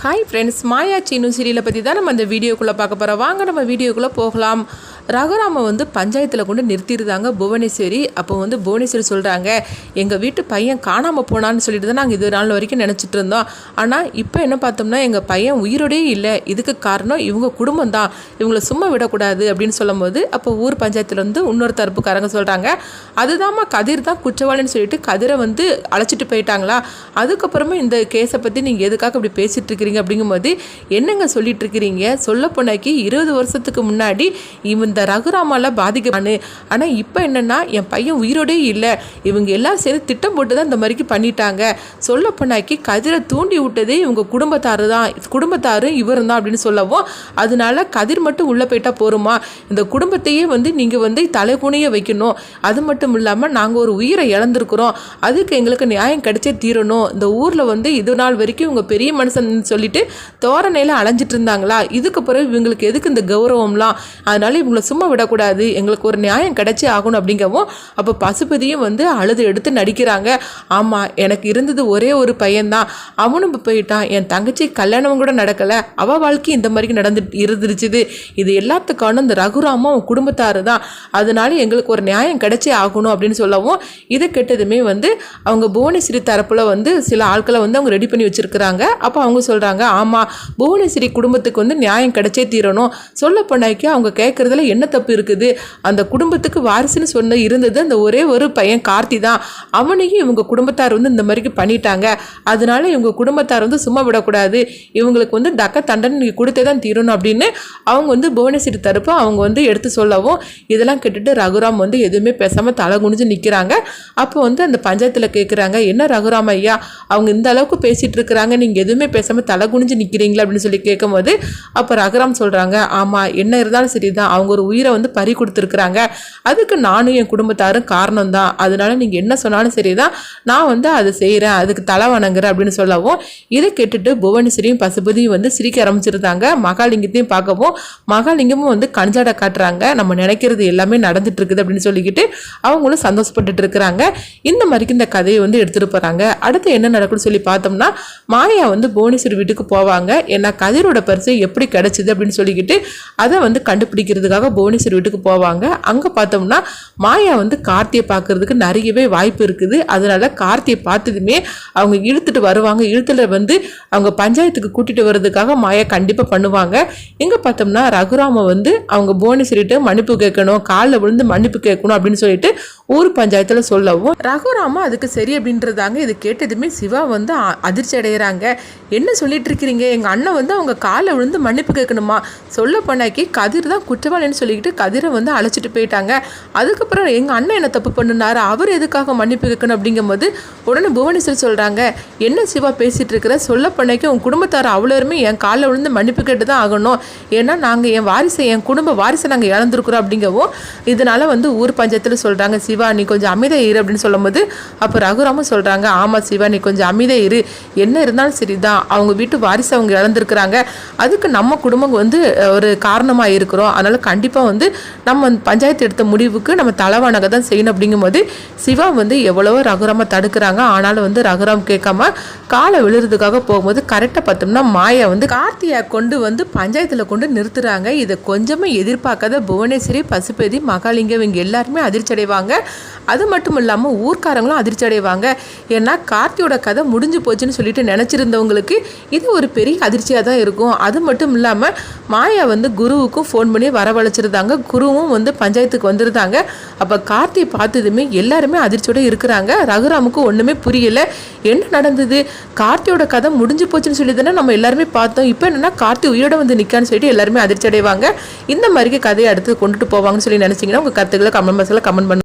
Hi friends, மாயா சீனு சீரியலை பற்றி தான் நம்ம அந்த வீடியோக்குள்ளே பார்க்க போகிறோம். வாங்க நம்ம வீடியோக்குள்ளே போகலாம். ரகுராமை பஞ்சாயத்தில் கொண்டு நிறுத்திடுறாங்க புவனேஸ்வரி. அப்போ புவனேஸ்வரி சொல்கிறாங்க, எங்கள் வீட்டு பையன் காணாமல் போனான்னு சொல்லிட்டு தான் நாங்கள் இது நாள் வரைக்கும் நினச்சிட்டு இருந்தோம். ஆனால் இப்போ என்ன பார்த்தோம்னா எங்கள் பையன் உயிரோடே இல்லை. இதுக்கு காரணம் இவங்க குடும்பம் தான், இவங்கள சும்மா விடக்கூடாது அப்படின்னு சொல்லும் போது அப்போ ஊர் பஞ்சாயத்தில் இன்னொரு தரப்புக்காரங்க சொல்கிறாங்க, அதுதாம்மா கதிர் தான் குற்றவாளின்னு சொல்லிட்டு கதிரை அழைச்சிட்டு போயிட்டாங்களா. அதுக்கப்புறமா இந்த கேஸை பற்றி நீங்கள் எதுக்காக இப்படி பேசிகிட்டு இருக்கிறீங்க அப்படிங்கும்போது, என்னங்க சொல்லிட்டு இருக்கிறீங்க, சொல்ல போனாக்கி 20 வருஷத்துக்கு முன்னாடி இந்த ரகுராமால பாதிக்கப்பானு. ஆனால் இப்போ என்னென்னா என் பையன் உயிரோடே இல்லை, இவங்க எல்லாம் சேர்ந்து திட்டம் போட்டு தான் இந்த மாதிரிக்கு பண்ணிட்டாங்க. சொல்ல போனாக்கி கதிரை தூண்டி விட்டதே இவங்க குடும்பத்தாரு தான், குடும்பத்தாரு இவர் தான் அப்படின்னு சொல்லவும், அதனால கதிர் மட்டும் உள்ளே போயிட்டா போருமா, இந்த குடும்பத்தையே நீங்கள் தலைகுனிய வைக்கணும். அது மட்டும் இல்லாமல் நாங்கள் ஒரு உயிரை இழந்திருக்கிறோம், அதுக்கு எங்களுக்கு நியாயம் கிடைச்சே தீரணும். இந்த ஊரில் இது நாள் வரைக்கும் இவங்க பெரிய மனுஷன் சொல்லிட்டு தோரணையில் அலைஞ்சிட்டு இருந்தாங்களா, இதுக்கு பிறகு இவங்களுக்கு எதுக்கு இந்த கௌரவம்லாம், அதனால இவங்களை சும்மா விடக்கூடாது, எங்களுக்கு ஒரு நியாயம் கிடைச்சே ஆகணும் அப்படிங்கவும் அப்போ பசுபதியும் அழுது எடுத்து நடிக்கிறாங்க. ஆமாம், எனக்கு இருந்தது ஒரே ஒரு பையன்தான், அவனும் இப்போ போயிட்டான், என் தங்கச்சி கல்யாணமும் கூட நடக்கலை, அவள் வாழ்க்கை இந்த மாதிரி இருந்துருச்சுது, இது எல்லாத்துக்கான இந்த ரகுராமும் அவன் குடும்பத்தாரு தான், அதனால எங்களுக்கு ஒரு நியாயம் கிடைச்சே ஆகணும் அப்படின்னு சொல்லவும், இதை கெட்டதுமே அவங்க புவனேஸ்வரி தரப்பில் சில ஆட்களை அவங்க ரெடி பண்ணி வச்சுருக்கிறாங்க. அப்போ அவங்க சொல்கிறாங்க, ஆமாம் புவனேஸ்வரி குடும்பத்துக்கு நியாயம் கிடைச்சே தீரணும். சொல்ல போனாக்கி அவங்க கேட்குறதுல என்ன தப்பு இருக்குது, அந்த குடும்பத்துக்கு வாரிசுன்னு இருந்தது அந்த ஒரே ஒரு பையன் கார்த்தி தான், அவனையும் இவங்க குடும்பத்தார் இந்த மாதிரிக்கு பண்ணிட்டாங்க, அதனால இவங்க குடும்பத்தார் சும்மா விடக்கூடாது, இவங்களுக்கு தக்க தண்டனை கொடுத்தே தான் தீரணும் அப்படின்னு அவங்க புவனேஸ்வரி தரப்பு அவங்க எடுத்து சொல்லவும், இதெல்லாம் கேட்டுட்டு ரகுராம் எதுவுமே பேசாமல் தலை குனிஞ்சு நிற்கிறாங்க. அப்போ அந்த பஞ்சாயத்தில் கேட்குறாங்க, என்ன ரகுராம் ஐயா அவங்க இந்த அளவுக்கு பேசிகிட்டு இருக்கிறாங்க, நீங்கள் எதுவுமே பேசாமல் தலை குனிஞ்சு நிற்கிறீங்களா அப்படின்னு சொல்லி கேட்கும்போது அப்போ ரகுராம் சொல்கிறாங்க, ஆமாம் என்ன இருந்தாலும் சரி தான், அவங்க ஒரு உயிரை பறி கொடுத்துருக்குறாங்க, அதுக்கு நானும் என் குடும்பத்தாரும் காரணம் தான், அதனால நீங்கள் என்ன சொன்னாலும் சரி தான், நான் அதை செய்கிறேன், அதுக்கு தலை வணங்குறேன் அப்படின்னு சொல்லவும், இதை கேட்டுட்டு புவனேஸ்வரியும் பசுபதியும் சிரிக்க ஆரம்பிச்சிருந்தாங்க. மகாலிங்கத்தையும் பார்க்கவும் மகாலிங்கமும் கஞ்சாட காட்டுறாங்க, நம்ம நினைக்கிறது எல்லாமே நடந்துட்டு இருக்குது அப்படின்னு சொல்லிக்கிட்டு அவங்களும் சந்தோஷப்பட்டுட்டு இருக்கிறாங்க. இந்த மாதிரிக்கு இந்த கதையை எடுத்துகிட்டு போகிறாங்க. அடுத்து என்ன நடக்கும்னு சொல்லி பார்த்தோம்னா, மாயா புவனேஸ்வரி வீட்டுக்கு போவாங்க. ஏன்னா கதிரோட பரிசு எப்படி கிடைச்சிது அப்படின்னு சொல்லிக்கிட்டு அதை கண்டுபிடிக்கிறதுக்காக புவனேஸ்வரி வீட்டுக்கு போவாங்க. அங்கே பார்த்தோம்னா மாயா கார்த்தியை பார்க்கறதுக்கு நிறையவே வாய்ப்பு இருக்குது. அதனால கார்த்தியை பார்த்ததுமே அவங்க இழுத்துட்டு வருவாங்க. இழுத்துல அவங்க பஞ்சாயத்துக்கு கூட்டிட்டு வர்றதுக்காக மாயா கண்டிப்பாக பண்ணுவாங்க. எங்கே பார்த்தோம்னா ரகுராம அவங்க புவனேஸ்வரிட்ட மன்னிப்பு கேட்கணும், காலில் விழுந்து மன்னிப்பு கேட்கணும் அப்படின்னு சொல்லிட்டு ஊர் பஞ்சாயத்தில் சொல்லவும், ரகுராம அதுக்கு சரி அப்படின்றதாங்க. இது கேட்டதுமே சிவா அதிர்ச்சி அடைகிறாங்க. என்ன சொல்லிட்டு இருக்கிறீங்க, எங்கள் அண்ணன் அவங்க காலில் விழுந்து மன்னிப்பு கேட்கணுமா, சொல்ல போனாக்கி கதிர் தான் குற்றவாளின்னு சொல்லிக்கிட்டு கதிரை அழைச்சிட்டு போயிட்டாங்க, அதுக்கப்புறம் எங்கள் அண்ணன் என்ன தப்பு பண்ணினாரு, அவர் எதுக்காக மன்னிப்பு கேட்கணும் அப்படிங்கும்போது உடனே புவனேஸ்வரி சொல்கிறாங்க, என்ன சிவா பேசிகிட்டு இருக்கிற, சொல்ல போனாக்கி உன் குடும்பத்தார் அவ்வளோருமே என் காலில் விழுந்து மன்னிப்பு கேட்டு தான் ஆகணும், ஏன்னா நாங்கள் என் வாரிசை, என் குடும்ப வாரிசை நாங்கள் இழந்திருக்கிறோம் அப்படிங்கவும், இதனால் ஊர் பஞ்சாயத்தில் சொல்கிறாங்க, சிவா நீ கொஞ்சம் அமைதியாக இரு அப்படின்னு சொல்லும்போது அப்போ ரகுராமும் சொல்கிறாங்க, ஆமாம் சிவா நீ கொஞ்சம் அமைதியாக இரு, என்ன இருந்தாலும் சரி தான், அவங்க வீட்டு வாரிசை அவங்க இழந்திருக்கிறாங்க, அதுக்கு நம்ம குடும்பம் ஒரு காரணமாக இருக்கிறோம், அதனால் கண்டிப்பாக நம்ம பஞ்சாயத்து எடுத்த முடிவுக்கு நம்ம தலைவணங்க தான் செய்யணும் அப்படிங்கும்போது சிவா எவ்வளவோ ரகுராம தடுக்கிறாங்க. ஆனாலும் ரகுராம் கேட்காம காலை விழுறதுக்காக போகும்போது கரெக்டாக பார்த்தோம்னா மாயா கார்த்தியை கொண்டு பஞ்சாயத்தில் கொண்டு நிறுத்துறாங்க. இதை கொஞ்சமே எதிர்பார்க்காத புவனேஸ்வரி, பசுபதி, மகாலிங்கம் இவங்க எல்லாருமே அதிர்ச்சி அடைவாங்க. அது மட்டும் இல்லாமல் ஊர்க்காரங்களும் அதிர்ச்சி அடைவாங்க. ஏன்னா கார்த்தியோட கதை முடிஞ்சு போச்சுன்னு சொல்லிட்டு நினச்சிருந்தவங்களுக்கு இது ஒரு பெரிய அதிர்ச்சியாக தான் இருக்கும். அது மட்டும் இல்லாமல் மாயா குருவுக்கும் ஃபோன் பண்ணி வரவழைச்சிருந்தாங்க. குருவும் பஞ்சாயத்துக்கு வந்துருந்தாங்க. அப்போ கார்த்தியை பார்த்ததுமே எல்லாருமே அதிர்ச்சியோடு இருக்கிறாங்க. ரகுராமுக்கு ஒன்றுமே புரியல, என்ன நடந்தது, கார்த்தியோட கதை முடிஞ்சு போச்சுன்னு சொல்லி தானே நம்ம எல்லாருமே பார்த்தோம், இப்போ என்னன்னா கார்த்தி உயிரோட நிற்கான்னு சொல்லிட்டு எல்லாருமே அதிர்ச்சி அடைவாங்க. இந்த மாதிரி கதையை அடுத்து கொண்டுட்டு போவாங்கன்னு சொல்லி நினச்சிங்கன்னா உங்கள் கருத்துக்களை கமெண்ட் பாக்ஸில் கமெண்ட் பண்ணுங்க.